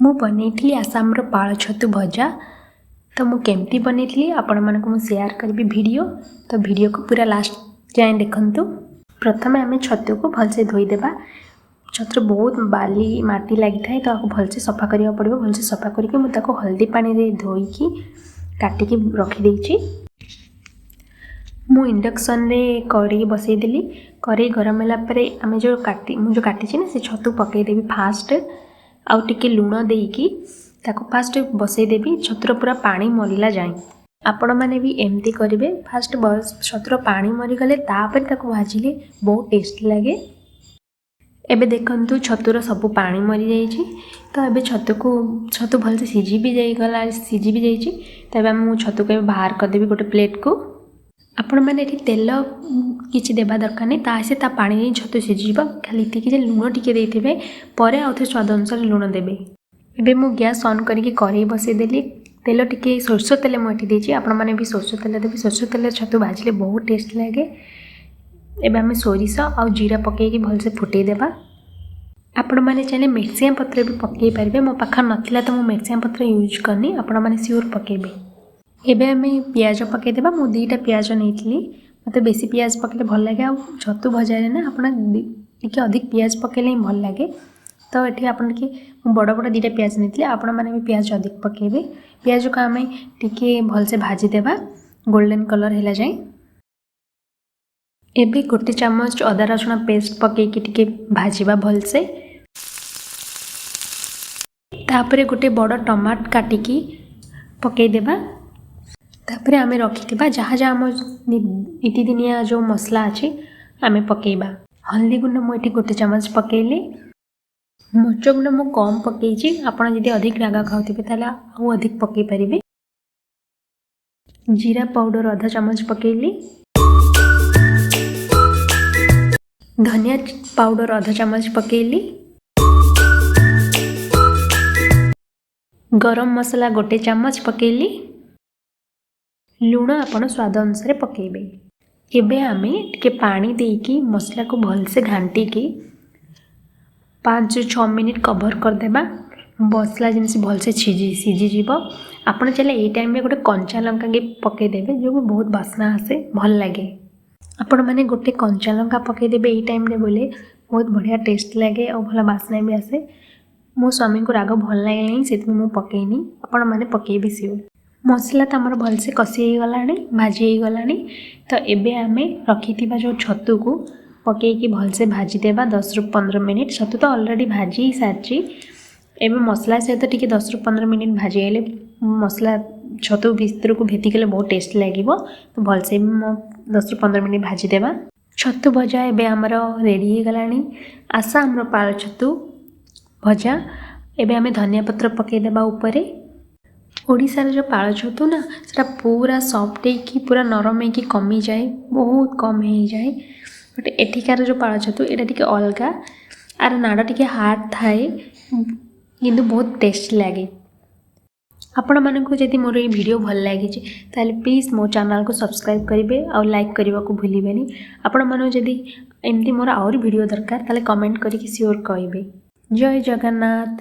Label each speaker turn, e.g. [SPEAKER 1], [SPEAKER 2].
[SPEAKER 1] ମୁଁ ବନେଇଥିଲି ଆସାମର ପାଳ ଛତୁ ଭଜା। ତ ମୁଁ କେମିତି ବନେଇଥିଲି ଆପଣମାନଙ୍କୁ ମୁଁ ସେୟାର କରିବି ଭିଡ଼ିଓ। ତ ଭିଡ଼ିଓକୁ ପୁରା ଲାଷ୍ଟ ଯାଏଁ ଦେଖନ୍ତୁ। ପ୍ରଥମେ ଆମେ ଛତୁକୁ ଭଲସେ ଧୋଇଦେବା। ଛତୁରେ ବହୁତ ବାଲି ମାଟି ଲାଗିଥାଏ, ତ ଆକୁ ଭଲସେ ସଫା କରିବାକୁ ପଡ଼ିବ। ଭଲସେ ସଫା କରିକି ମୁଁ ତାକୁ ହଳଦୀ ପାଣିରେ ଧୋଇକି କାଟିକି ରଖିଦେଇଛି। ମୁଁ ଇଣ୍ଡକ୍ସନରେ କଡ଼େଇ ବସେଇଦେଲି। କଡ଼େଇ ଗରମ ହେଲା ପରେ ମୁଁ ଯେଉଁ କାଟିଛି ନା ସେ ଛତୁ ପକାଇଦେବି ଫାଷ୍ଟ। ଆଉ ଟିକେ ଲୁଣ ଦେଇକି ତାକୁ ଫାଷ୍ଟ ବସେଇଦେବି ଛତୁର ପୁରା ପାଣି ମରିଲା ଯାଏଁ। ଆପଣମାନେ ବି ଏମିତି କରିବେ। ଫାଷ୍ଟ ଛତୁର ପାଣି ମରିଗଲେ ତାପରେ ତାକୁ ଭାଜିଲେ ବହୁତ ଟେଷ୍ଟି ଲାଗେ। ଏବେ ଦେଖନ୍ତୁ ଛତୁର ସବୁ ପାଣି ମରିଯାଇଛି। ତ ଏବେ ଛତୁ ଭଲସେ ସିଝି ବି ଯାଇଛି। ତ ଏବେ ମୁଁ ଛତୁକୁ ଏବେ ବାହାର କରିଦେବି ଗୋଟେ ପ୍ଲେଟ୍କୁ। ଆପଣମାନେ ଏଠି ତେଲ କିଛି ଦେବା ଦରକାର ନାହିଁ, ତା ପାଣିରେ ହିଁ ଛତୁ ସିଝିଯିବ। ଖାଲି ଏତିକି ଯେ ଲୁଣ ଟିକେ ଦେଇଥିବେ, ପରେ ଆଉ ଥରେ ସ୍ୱାଦ ଅନୁସାରେ ଲୁଣ ଦେବେ। ଏବେ ମୁଁ ଗ୍ୟାସ୍ ଅନ୍ କରିକି କଡ଼େଇ ବସେଇଦେଲି। ତେଲ ଟିକେ ସୋରିଷ ତେଲ ମୁଁ ଏଠି ଦେଇଛି, ଆପଣମାନେ ବି ସୋରିଷ ତେଲ ଦେବେ। ସୋରିଷ ତେଲରେ ଛତୁ ଭାଜିଲେ ବହୁତ ଟେଷ୍ଟି ଲାଗେ। ଏବେ ଆମେ ସୋରିଷ ଆଉ ଜିରା ପକାଇକି ଭଲସେ ଫୁଟାଇଦେବା। ଆପଣମାନେ ଚାହିଁଲେ ମିରସିଙ୍ଗା ପତ୍ର ବି ପକାଇ ପାରିବେ। ମୋ ପାଖରେ ନଥିଲା ତ ମୁଁ ମିରସିଙ୍ଗା ପତ୍ର ୟୁଜ୍ କରିନି, ଆପଣମାନେ ସିଓର ପକାଇବେ। ଏବେ ଆମେ ପିଆଜ ପକାଇଦେବା। ମୁଁ 2ଟା ପିଆଜ ନେଇଥିଲି। ମୋତେ ବେଶୀ ପିଆଜ ପକାଇଲେ ଭଲ ଲାଗେ, ଆଉ ଛତୁ ଭଜାରେ ନା ଆପଣ ଟିକେ ଅଧିକ ପିଆଜ ପକାଇଲେ ହିଁ ଭଲ ଲାଗେ। ତ ଏଠି ଆପଣ ମୁଁ ବଡ଼ 2ଟା ପିଆଜ ନେଇଥିଲି, ଆପଣମାନେ ବି ପିଆଜ ଅଧିକ ପକାଇବେ। ପିଆଜକୁ ଆମେ ଟିକେ ଭଲସେ ଭାଜିଦେବା ଗୋଲ୍ଡେନ୍ କଲର୍ ହେଲା ଯାଏଁ। ଏବେ 1 ଚାମଚ ଅଦା ରସୁଣ ପେଷ୍ଟ ପକାଇକି ଟିକେ ଭାଜିବା ଭଲସେ। ତାପରେ ଗୋଟେ ବଡ଼ ଟମାଟୋ କାଟିକି ପକାଇଦେବା। ତାପରେ ଆମେ ରଖିଥିବା ଯାହା ଆମ ନିତିଦିନିଆ ଯେଉଁ ମସଲା ଅଛି ଆମେ ପକାଇବା। ହଳଦୀ ଗୁଣ୍ଡ ମୁଁ ଏଠି 1 ଚାମଚ ପକାଇଲି। ମରିଚ ଗୁଣ୍ଡ ମୁଁ କମ୍ ପକାଇଛି। ଆପଣ ଯଦି ଅଧିକ ରାଗ ଖାଉଥିବେ ତାହେଲେ ଆଉ ଅଧିକ ପକାଇ ପାରିବେ। ଜିରା ପାଉଡ଼ର 1/2 ଚାମଚ ପକାଇଲି। ଧନିଆ ପାଉଡ଼ର 1/2 ଚାମଚ ପକାଇଲି। ଗରମ ମସଲା 1 ଚାମଚ ପକାଇଲି। ଲୁଣ ଆପଣ ସ୍ୱାଦ ଅନୁସାରେ ପକାଇବେ। ଏବେ ଆମେ ଟିକେ ପାଣି ଦେଇକି ମସଲାକୁ ଭଲସେ ଘାଣ୍ଟିକି 5-6 ମିନିଟ୍ କଭର୍ କରିଦେବା। ମସଲା ଯେମିତି ଭଲସେ ସିଝିଯିବ। ଆପଣ ଚାହିଁଲେ ଏଇ ଟାଇମ୍ରେ ଗୋଟେ କଞ୍ଚା ଲଙ୍କା ପକାଇଦେବେ, ଯେଉଁ ବହୁତ ବାସ୍ନା ଆସେ, ଭଲ ଲାଗେ। ଆପଣମାନେ ଗୋଟେ କଞ୍ଚା ଲଙ୍କା ପକାଇଦେବେ ଏଇ ଟାଇମ୍ରେ ବୋଲେ ବହୁତ ବଢ଼ିଆ ଟେଷ୍ଟ ଲାଗେ ଆଉ ଭଲ ବାସ୍ନା ବି ଆସେ। ମୋ ସ୍ୱାମୀଙ୍କୁ ରାଗ ଭଲ ଲାଗେନି, ସେଥିପାଇଁ ମୁଁ ପକାଇନି। ଆପଣମାନେ ପକାଇବେ ସିଓର। ମସଲା ତ ଆମର ଭଲସେ କଷି ହେଇଗଲାଣି, ଭାଜି ହେଇଗଲାଣି। ତ ଏବେ ଆମେ ରଖିଥିବା ଯେଉଁ ଛତୁକୁ ପକାଇକି ଭଲସେ ଭାଜିଦେବା 10-15 ମିନିଟ୍। ଛତୁ ତ ଅଲରେଡ଼ି ଭାଜି ହେଇସାରିଛି। ଏବେ ମସଲା ସହିତ ଟିକେ 10-15 ମିନିଟ୍ ଭାଜି ହେଲେ ମସଲା ଛତୁ ଭିତରକୁ ଭେତିଗଲେ ବହୁତ ଟେଷ୍ଟି ଲାଗିବ। ତ ଭଲସେ 10-15 ମିନିଟ୍ ଭାଜିଦେବା। ଛତୁ ଭଜା ଏବେ ଆମର ରେଡ଼ି ହେଇଗଲାଣି। ଆସାମର ପାଳ ଛତୁ ଭଜା। ଏବେ ଆମେ ଧନିଆ ପତ୍ର ପକାଇଦେବା ଉପରେ। ଓଡ଼ିଶାର ଯେଉଁ ପାଳ ଛତୁ ନା ସେଟା ପୁରା ସଫ୍ଟ ହେଇକି ପୁରା ନରମ ହେଇକି କମିଯାଏ, ବହୁତ କମ୍ ହେଇଯାଏ। ବଟ୍ ଏଠିକାର ଯେଉଁ ପାଳ ଛତୁ ଏଇଟା ଟିକେ ଅଲଗା। ଆର ନାଡ଼ ଟିକେ ହାର୍ଡ଼ ଥାଏ, କିନ୍ତୁ ବହୁତ ଟେଷ୍ଟି ଲାଗେ। ଆପଣମାନଙ୍କୁ ଯଦି ମୋର ଏଇ ଭିଡ଼ିଓ ଭଲ ଲାଗିଛି ତାହେଲେ ପ୍ଲିଜ୍ ମୋ ଚ୍ୟାନେଲକୁ ସବସ୍କ୍ରାଇବ୍ କରିବେ ଆଉ ଲାଇକ୍ କରିବାକୁ ଭୁଲିବେନି। ଆପଣମାନଙ୍କୁ ଯଦି ଏମିତି ମୋର ଆହୁରି ଭିଡ଼ିଓ ଦରକାର ତାହେଲେ କମେଣ୍ଟ କରିକି ସିଓର କହିବେ। ଜୟ ଜଗନ୍ନାଥ।